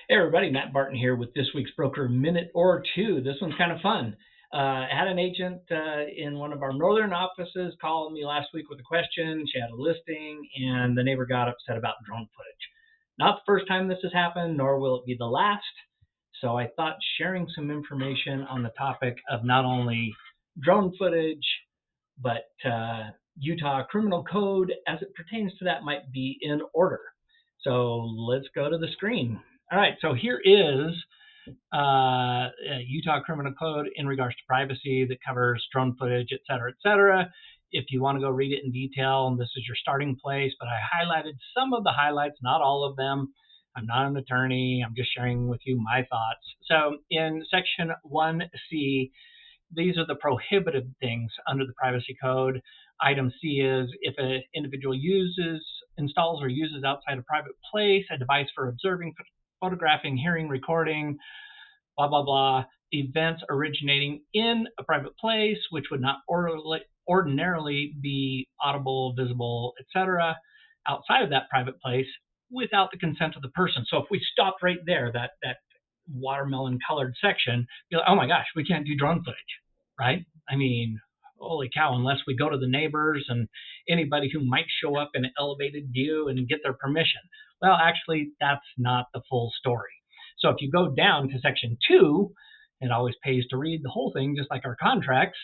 Hey everybody, Matt Barton here with this week's Broker Minute or Two. This one's kind of fun. I had an agent in one of our northern offices call me last week with a question. She had a listing, and the neighbor got upset about drone footage. Not the first time this has happened, nor will it be the last. So I thought sharing some information on the topic of not only drone footage, but Utah criminal code as it pertains to that might be in order. So let's go to the screen. All right, so here is Utah Criminal Code in regards to privacy that covers drone footage, et cetera, et cetera. If you want to go read it in detail, this is your starting place, but I highlighted some of the highlights, not all of them. I'm not an attorney. I'm just sharing with you my thoughts. So in section 1C, these are the prohibited things under the privacy code. Item C is if an individual installs or uses outside a private place a device for observing, photographing, hearing, recording, blah, blah, blah, events originating in a private place, which would not ordinarily be audible, visible, etc., outside of that private place without the consent of the person. So if we stopped right there, that watermelon colored section, you're like, oh my gosh, we can't do drone footage, right? I mean, holy cow, unless we go to the neighbors and anybody who might show up in an elevated view and get their permission. Well, actually, that's not the full story. So if you go down to section 2, it always pays to read the whole thing, just like our contracts.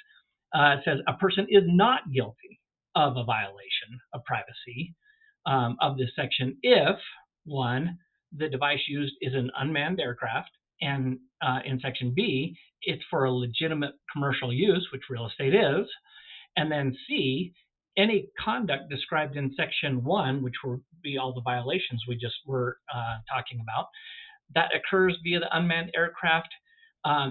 It says a person is not guilty of a violation of privacy of this section if, one, the device used is an unmanned aircraft, and in section B, it's for a legitimate commercial use, which real estate is, and then C, any conduct described in section 1, which would be all the violations we just were talking about, that occurs via the unmanned aircraft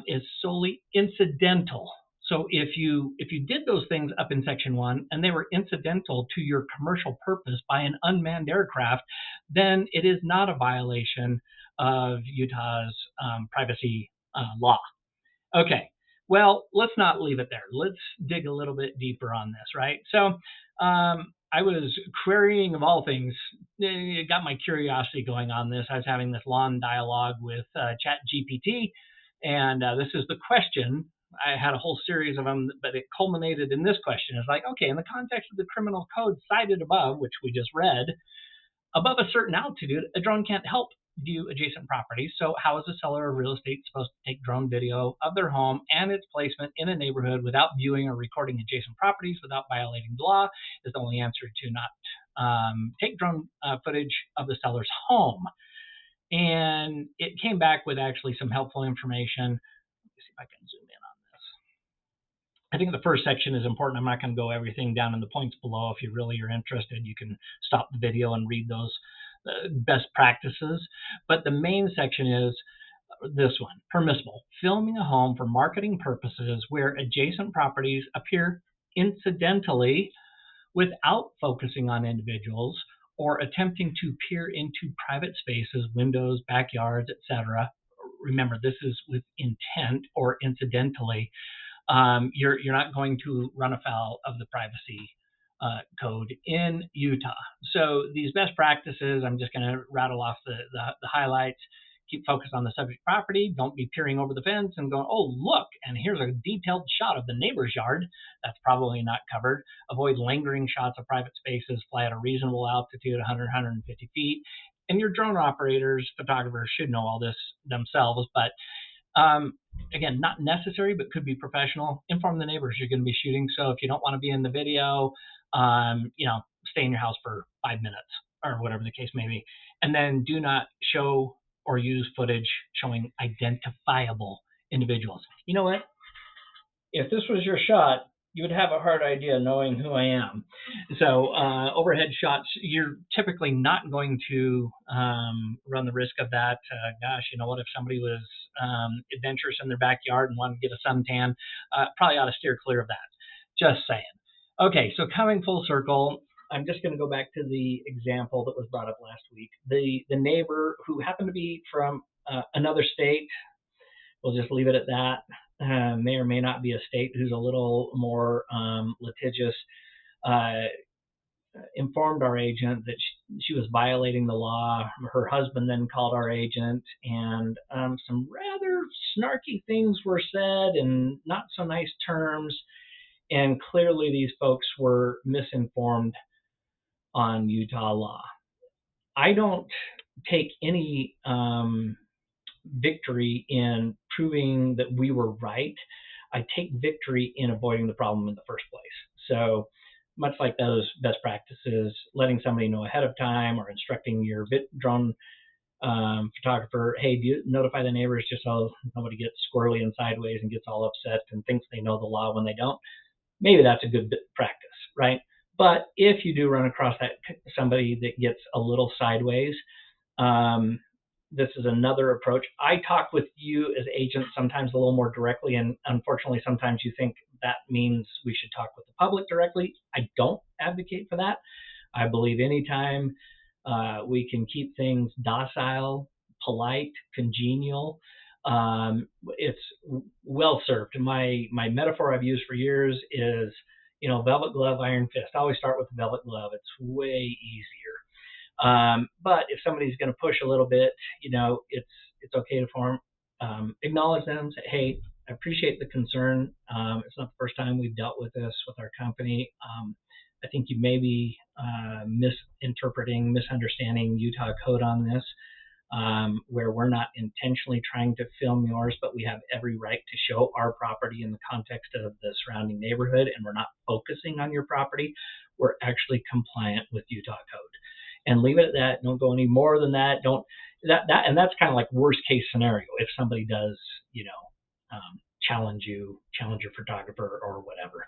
is solely incidental. So if you did those things up in section 1 and they were incidental to your commercial purpose by an unmanned aircraft, then it is not a violation of Utah's privacy law. Okay, well, let's not leave it there. Let's dig a little bit deeper on this, right? So I was querying, of all things, it got my curiosity going on this. I was having this long dialogue with ChatGPT, and this is the question. I had a whole series of them, but it culminated in this question. It's like, okay, in the context of the criminal code cited above, which we just read, above a certain altitude, a drone can't help view adjacent properties. So how is a seller of real estate supposed to take drone video of their home and its placement in a neighborhood without viewing or recording adjacent properties without violating the law? Is the only answer to not take drone footage of the seller's home. And it came back with actually some helpful information. Let me see if I can zoom in on this. I think the first section is important. I'm not going to go everything down in the points below. If you really are interested, you can stop the video and read those best practices. But the main section is this one: permissible, filming a home for marketing purposes where adjacent properties appear incidentally without focusing on individuals or attempting to peer into private spaces, windows, backyards, etc. Remember, this is with intent or incidentally. You're not going to run afoul of the privacy code in Utah. So these best practices, I'm just going to rattle off the highlights. Keep focused on the subject property. Don't be peering over the fence and going, oh, look, and here's a detailed shot of the neighbor's yard. That's probably not covered. Avoid lingering shots of private spaces. Fly at a reasonable altitude, 100, 150 feet. And your drone operators, photographers should know all this themselves, but again, not necessary, but could be professional. Inform the neighbors you're going to be shooting. So if you don't want to be in the video, stay in your house for 5 minutes or whatever the case may be. And then do not show or use footage showing identifiable individuals. You know what? If this was your shot, you would have a hard idea knowing who I am. So overhead shots, you're typically not going to run the risk of that. Gosh, you know what? If somebody was adventurous in their backyard and wanted to get a suntan, probably ought to steer clear of that. Just saying. Okay, so coming full circle, I'm just going to go back to the example that was brought up last week. The neighbor who happened to be from another state, we'll just leave it at that, may or may not be a state, who's a little more litigious, informed our agent that she was violating the law. Her husband then called our agent, and some rather snarky things were said in not so nice terms. And clearly, these folks were misinformed on Utah law. I don't take any victory in proving that we were right. I take victory in avoiding the problem in the first place. So, much like those best practices, letting somebody know ahead of time or instructing your drone photographer, hey, do you notify the neighbors just so nobody gets squirrely and sideways and gets all upset and thinks they know the law when they don't. Maybe that's a good practice, right? But if you do run across somebody that gets a little sideways, this is another approach. I talk with you as agents sometimes a little more directly, and unfortunately, sometimes you think that means we should talk with the public directly. I don't advocate for that. I believe anytime we can keep things docile, polite, congenial, it's well served. My metaphor I've used for years is, velvet glove, iron fist. I always start with the velvet glove. It's way easier. But if somebody's going to push a little bit, it's okay to acknowledge them. Say, hey, I appreciate the concern. It's not the first time we've dealt with this with our company. I think you may be misunderstanding Utah code on this, where we're not intentionally trying to film yours, but we have every right to show our property in the context of the surrounding neighborhood, and we're not focusing on your property. We're actually compliant with Utah code. And leave it at that. Don't go any more than that. And that's kind of like worst case scenario if somebody does, challenge your photographer or whatever.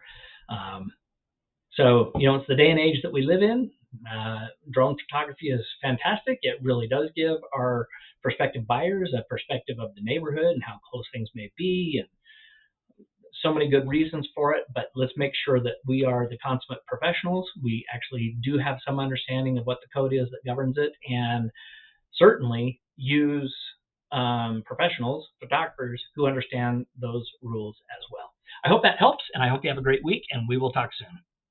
So it's the day and age that we live in. Drone photography is fantastic. It really does give our prospective buyers a perspective of the neighborhood and how close things may be, and so many good reasons for it. But let's make sure that we are the consummate professionals. We actually do have some understanding of what the code is that governs it, and certainly use professionals, photographers who understand those rules as well. I hope that helps, and I hope you have a great week, and we will talk soon.